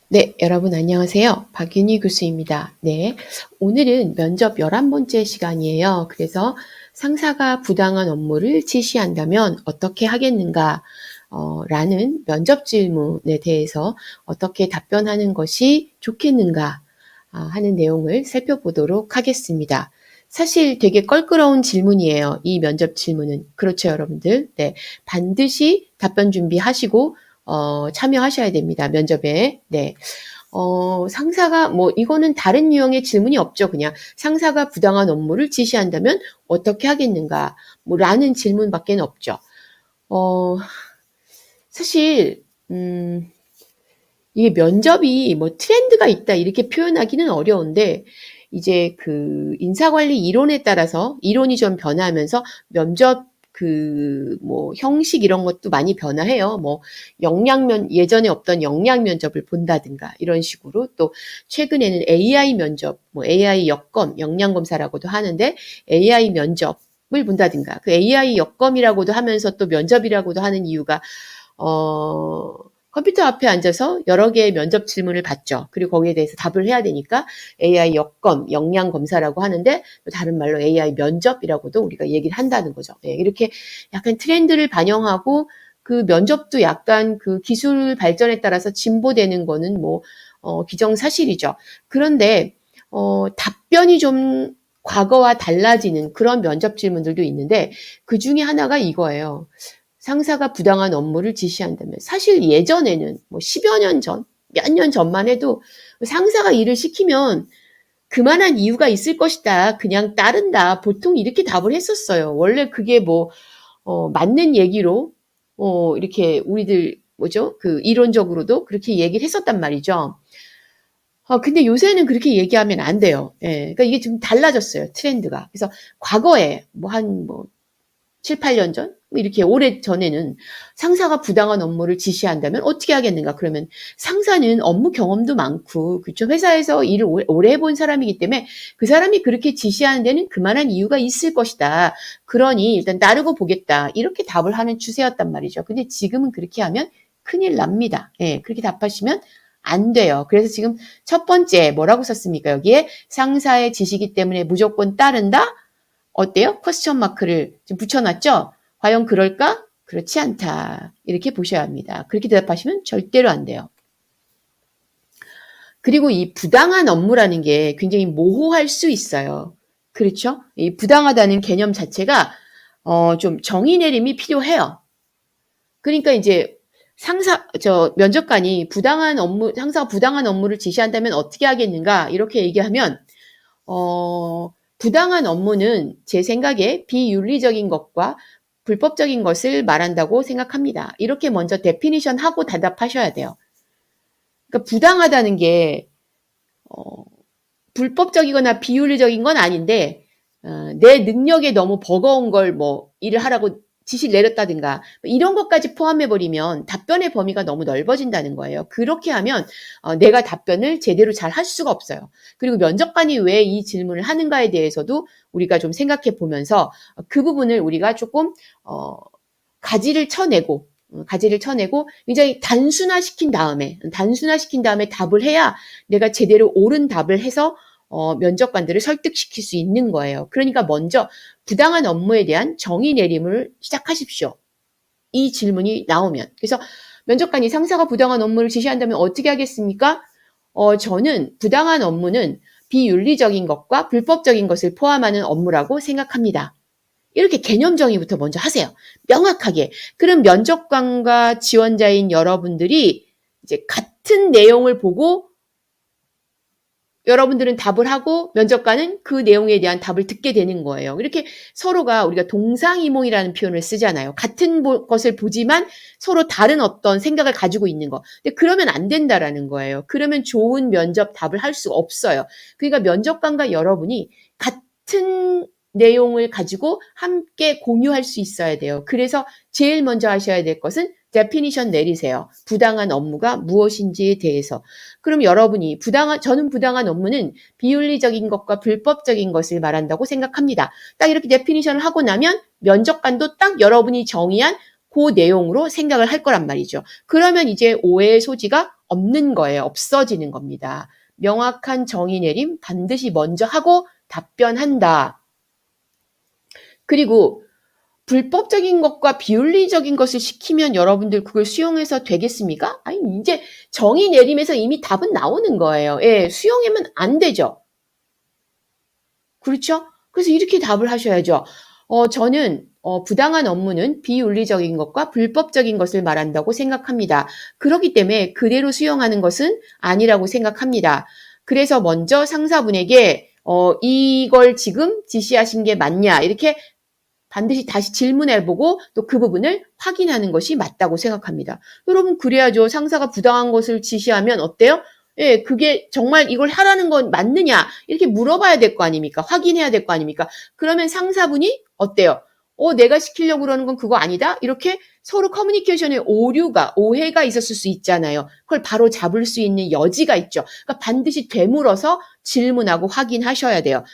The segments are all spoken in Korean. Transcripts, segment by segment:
네, 여러분 안녕하세요. 박윤희 교수입니다. 네, 오늘은 면접 11번째 시간이에요. 그래서 상사가 부당한 업무를 지시한다면 어떻게 하겠는가? 라는 면접 질문에 대해서 어떻게 답변하는 것이 좋겠는가? 하는 내용을 살펴보도록 하겠습니다. 사실 되게 껄끄러운 질문이에요. 이 면접 질문은. 그렇죠, 여러분들? 네, 반드시 답변 준비하시고 참여하셔야 됩니다. 면접에. 네. 상사가, 이거는 다른 유형의 질문이 없죠. 그냥 상사가 부당한 업무를 지시한다면 어떻게 하겠는가? 라는 질문밖에 없죠. 어, 사실, 이게 면접이 트렌드가 있다 이렇게 표현하기는 어려운데, 이제 그 인사관리 이론에 따라서 이론이 좀 변화하면서 면접 형식 이런 것도 많이 변화해요. 예전에 없던 역량 면접을 본다든가 이런 식으로 또 최근에는 AI 면접, AI 여검, 역량 검사라고도 하는데 AI 면접을 본다든가 그 AI 여검이라고도 하면서 또 면접이라고도 하는 이유가 컴퓨터 앞에 앉아서 여러 개의 면접 질문을 받죠. 그리고 거기에 대해서 답을 해야 되니까 AI 역검, 역량 검사라고 하는데 다른 말로 AI 면접이라고도 우리가 얘기를 한다는 거죠. 네, 이렇게 약간 트렌드를 반영하고 그 면접도 약간 그 기술 발전에 따라서 진보되는 거는 기정사실이죠. 그런데 답변이 좀 과거와 달라지는 그런 면접 질문들도 있는데 그 중에 하나가 이거예요. 상사가 부당한 업무를 지시한다면 사실 예전에는 10여 년 전, 몇 년 전만 해도 상사가 일을 시키면 그만한 이유가 있을 것이다. 그냥 따른다. 보통 이렇게 답을 했었어요. 원래 그게 맞는 얘기로, 이렇게 우리들, 이론적으로도 그렇게 얘기를 했었단 말이죠. 근데 요새는 그렇게 얘기하면 안 돼요. 예. 그러니까 이게 좀 달라졌어요. 트렌드가. 그래서 과거에 7, 8년 전? 이렇게 오래 전에는 상사가 부당한 업무를 지시한다면 어떻게 하겠는가? 그러면 상사는 업무 경험도 많고, 그쵸? 회사에서 일을 오래 해본 사람이기 때문에 그 사람이 그렇게 지시하는 데는 그만한 이유가 있을 것이다. 그러니 일단 따르고 보겠다. 이렇게 답을 하는 추세였단 말이죠. 근데 지금은 그렇게 하면 큰일 납니다. 예, 그렇게 답하시면 안 돼요. 그래서 지금 첫 번째 뭐라고 썼습니까? 여기에 상사의 지시기 때문에 무조건 따른다? 어때요? 퀘스천 마크를 좀 붙여놨죠? 과연 그럴까? 그렇지 않다. 이렇게 보셔야 합니다. 그렇게 대답하시면 절대로 안 돼요. 그리고 이 부당한 업무라는 게 굉장히 모호할 수 있어요. 그렇죠? 이 부당하다는 개념 자체가 좀 정의 내림이 필요해요. 그러니까 이제 면접관이 상사가 부당한 업무를 지시한다면 어떻게 하겠는가? 이렇게 얘기하면, 부당한 업무는 제 생각에 비윤리적인 것과 불법적인 것을 말한다고 생각합니다. 이렇게 먼저 데피니션 하고 대답하셔야 돼요. 그러니까 부당하다는 게 불법적이거나 비윤리적인 건 아닌데 내 능력에 너무 버거운 걸 일을 하라고 지시를 내렸다든가 이런 것까지 포함해버리면 답변의 범위가 너무 넓어진다는 거예요. 그렇게 하면 내가 답변을 제대로 잘 할 수가 없어요. 그리고 면접관이 왜 이 질문을 하는가에 대해서도 우리가 좀 생각해 보면서 그 부분을 우리가 조금 가지를 쳐내고 굉장히 단순화시킨 다음에 답을 해야 내가 제대로 옳은 답을 해서 면접관들을 설득시킬 수 있는 거예요. 그러니까 먼저 부당한 업무에 대한 정의 내림을 시작하십시오. 이 질문이 나오면. 그래서 면접관이 상사가 부당한 업무를 지시한다면 어떻게 하겠습니까? 저는 부당한 업무는 비윤리적인 것과 불법적인 것을 포함하는 업무라고 생각합니다. 이렇게 개념 정의부터 먼저 하세요. 명확하게. 그럼 면접관과 지원자인 여러분들이 이제 같은 내용을 보고 여러분들은 답을 하고 면접관은 그 내용에 대한 답을 듣게 되는 거예요. 이렇게 서로가 우리가 동상이몽이라는 표현을 쓰잖아요. 같은 것을 보지만 서로 다른 어떤 생각을 가지고 있는 거. 근데 그러면 안 된다라는 거예요. 그러면 좋은 면접 답을 할 수가 없어요. 그러니까 면접관과 여러분이 같은 내용을 가지고 함께 공유할 수 있어야 돼요. 그래서 제일 먼저 하셔야 될 것은 데피니션 내리세요. 부당한 업무가 무엇인지에 대해서. 그럼 여러분이 저는 부당한 업무는 비윤리적인 것과 불법적인 것을 말한다고 생각합니다. 딱 이렇게 데피니션을 하고 나면 면접관도 딱 여러분이 정의한 그 내용으로 생각을 할 거란 말이죠. 그러면 이제 오해의 소지가 없는 거예요. 없어지는 겁니다. 명확한 정의 내림 반드시 먼저 하고 답변한다. 그리고 불법적인 것과 비윤리적인 것을 시키면 여러분들 그걸 수용해서 되겠습니까? 아니, 이제 정의 내림에서 이미 답은 나오는 거예요. 예, 수용하면 안 되죠. 그렇죠? 그래서 이렇게 답을 하셔야죠. 저는 부당한 업무는 비윤리적인 것과 불법적인 것을 말한다고 생각합니다. 그렇기 때문에 그대로 수용하는 것은 아니라고 생각합니다. 그래서 먼저 상사분에게 이걸 지금 지시하신 게 맞냐 이렇게 반드시 다시 질문해보고 또 그 부분을 확인하는 것이 맞다고 생각합니다. 여러분 그래야죠. 상사가 부당한 것을 지시하면 어때요? 예, 그게 정말 이걸 하라는 건 맞느냐 이렇게 물어봐야 될 거 아닙니까? 확인해야 될 거 아닙니까? 그러면 상사분이 어때요? 내가 시키려고 그러는 건 그거 아니다? 이렇게 서로 커뮤니케이션에 오해가 있었을 수 있잖아요. 그걸 바로 잡을 수 있는 여지가 있죠. 그러니까 반드시 되물어서 질문하고 확인하셔야 돼요.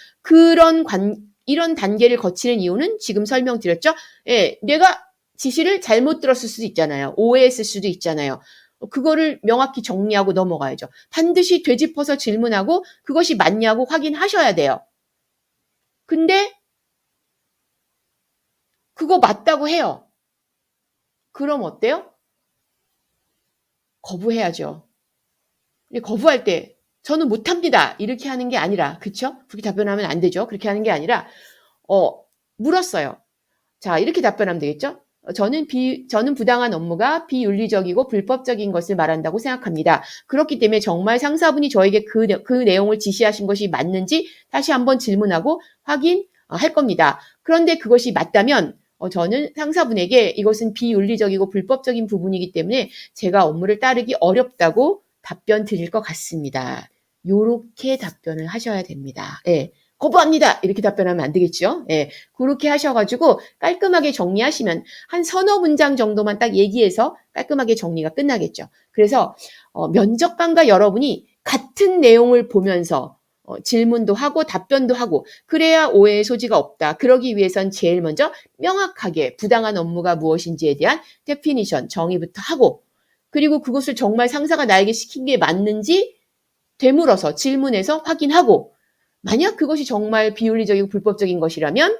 이런 단계를 거치는 이유는 지금 설명드렸죠? 예, 내가 지시를 잘못 들었을 수도 있잖아요. 오해했을 수도 있잖아요. 그거를 명확히 정리하고 넘어가야죠. 반드시 되짚어서 질문하고 그것이 맞냐고 확인하셔야 돼요. 근데 그거 맞다고 해요. 그럼 어때요? 거부해야죠. 거부할 때 저는 못합니다. 이렇게 하는 게 아니라 그렇죠? 그렇게 답변하면 안 되죠. 그렇게 하는 게 아니라 물었어요. 자, 이렇게 답변하면 되겠죠? 저는 부당한 업무가 비윤리적이고 불법적인 것을 말한다고 생각합니다. 그렇기 때문에 정말 상사분이 저에게 그 내용을 지시하신 것이 맞는지 다시 한번 질문하고 확인할 겁니다. 그런데 그것이 맞다면 저는 상사분에게 이것은 비윤리적이고 불법적인 부분이기 때문에 제가 업무를 따르기 어렵다고 답변 드릴 것 같습니다. 요렇게 답변을 하셔야 됩니다. 예. 거부합니다. 이렇게 답변하면 안 되겠죠. 예, 그렇게 하셔가지고 깔끔하게 정리하시면 한 서너 문장 정도만 딱 얘기해서 깔끔하게 정리가 끝나겠죠. 그래서 면접관과 여러분이 같은 내용을 보면서 질문도 하고 답변도 하고 그래야 오해의 소지가 없다. 그러기 위해선 제일 먼저 명확하게 부당한 업무가 무엇인지에 대한 데피니션, 정의부터 하고 그리고 그것을 정말 상사가 나에게 시킨 게 맞는지 되물어서 질문해서 확인하고 만약 그것이 정말 비윤리적이고 불법적인 것이라면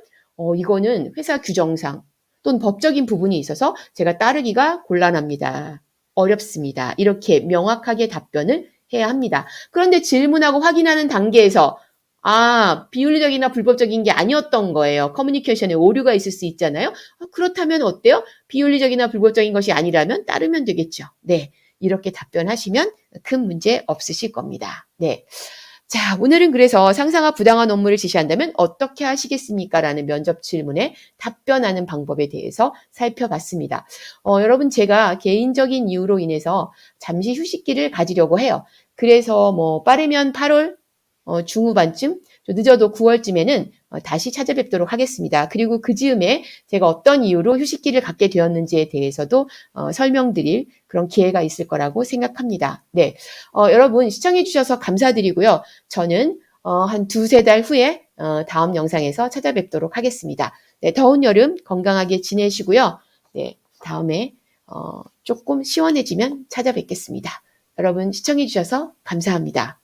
이거는 회사 규정상 또는 법적인 부분이 있어서 제가 따르기가 곤란합니다. 어렵습니다. 이렇게 명확하게 답변을 해야 합니다. 그런데 질문하고 확인하는 단계에서 비윤리적이나 불법적인 게 아니었던 거예요. 커뮤니케이션에 오류가 있을 수 있잖아요. 그렇다면 어때요? 비윤리적이나 불법적인 것이 아니라면 따르면 되겠죠. 네, 이렇게 답변하시면 큰 문제 없으실 겁니다. 네. 자, 오늘은 그래서 상사가 부당한 업무를 지시한다면 어떻게 하시겠습니까? 라는 면접 질문에 답변하는 방법에 대해서 살펴봤습니다. 여러분 제가 개인적인 이유로 인해서 잠시 휴식기를 가지려고 해요. 그래서 빠르면 8월 중후반쯤, 늦어도 9월쯤에는 다시 찾아뵙도록 하겠습니다. 그리고 그 즈음에 제가 어떤 이유로 휴식기를 갖게 되었는지에 대해서도 설명드릴 그런 기회가 있을 거라고 생각합니다. 네, 여러분 시청해 주셔서 감사드리고요. 저는 한 두세 달 후에 다음 영상에서 찾아뵙도록 하겠습니다. 네, 더운 여름 건강하게 지내시고요. 네, 다음에 조금 시원해지면 찾아뵙겠습니다. 여러분 시청해 주셔서 감사합니다.